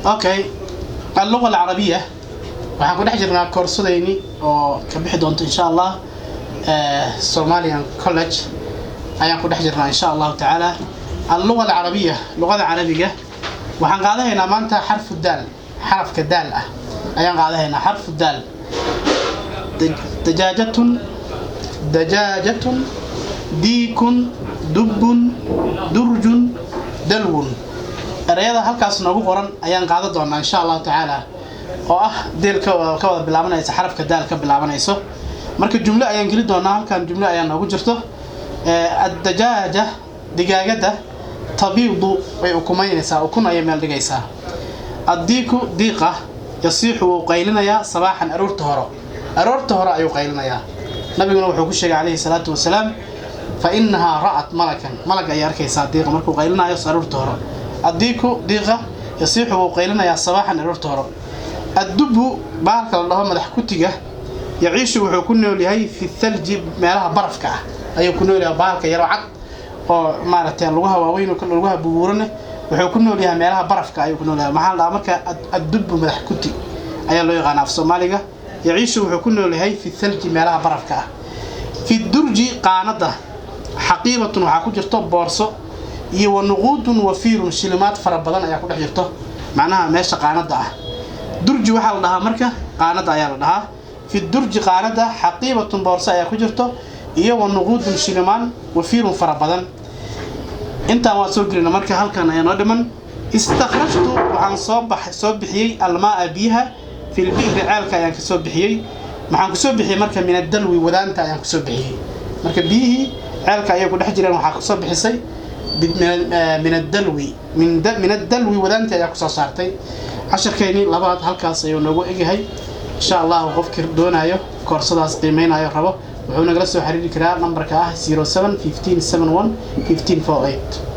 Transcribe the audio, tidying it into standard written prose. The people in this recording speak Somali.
اوكي اللغة العربية waxaan ku dhex jirnaa koorsadaynii oo ka bixi doonto insha Allah Somalian College ayaan ku dhex jirnaa insha Allah ta'ala اللغة العربية لغة العربية waxaan qaadanaynaa maanta xarfu daal xarafka daal ah ayaan qaadanaynaa xarfu daal dajajatun diikun dubbun durjun dalwun erayada halkaas noogu qoran ayaan qaadan doonaa insha Allah ta'ala oo ah deelka ka wada bilaabanaysa xarafka daal ka bilaabanayso marka jumla ayaan geli doonaa halkan jumla ayaan noogu jirto ad-dajaja digaagada tabiidu way ukumaynaysaa ukun ay meel dhigaysaa ad-diiku diiqa yasiixu qaylinaya sabaxan aroorta hore ayuu qaylinayaa nabiguna wuxuu ku sheegay calayhi salaatu wasalaam fa innaha ra'at malakan ay arkaysaa diiqa markuu qaylinayo aroorta hore ad-diiku diiqa yasiixu qaylinaya sabaxan aroorta hore الدب بارك الله مدح كتيجة يعيش وحكون له هاي في الثلج مالها برفكة أي يكون له بارك يروعد أو مارتين لوها وين وكل لوها بورنة وحكون له مالها برفكة أي يكون له محل أمريكا الدب مدح كتي أي الله يغنى في الصومالية يعيش وحكون له هاي في الثلج مالها برفكة في الدرج قاندة حقيبة وحكون جرتو بورصة يونغود وفير شلمات فربضان يكون جرتو معناها ماشى قاندة درج waxaa la dhahaa marka qaanada ayaa la dhahaa fi durj qaanada xaqiibatun boorsa ayaa ku jirto iyo nuqudun shilimaan wafiirun farabadan inta waa soo gelina marka halkan ayaa noo dhiman istakhrajtu waxaan soo bixiyay almaa biha fil bi'r caalka ayaan ka soo bixiyay maxaan ku soo bixiyay marka min ad-dalwi wadaanta ayaan ku soo bixiyay marka bihi caalka ayaa ku dhex jiraan waxaa ku soo bixisay min ad-dalwi wadaanta ayaa ku soo saartay عشركيني لبعض هالكاس يونغو إجهاي إن شاء الله وقف دونايو كورسات قيمينايو ربو وحنا جلسوا حريري كرا نمبر كاه 07 15 71 15 48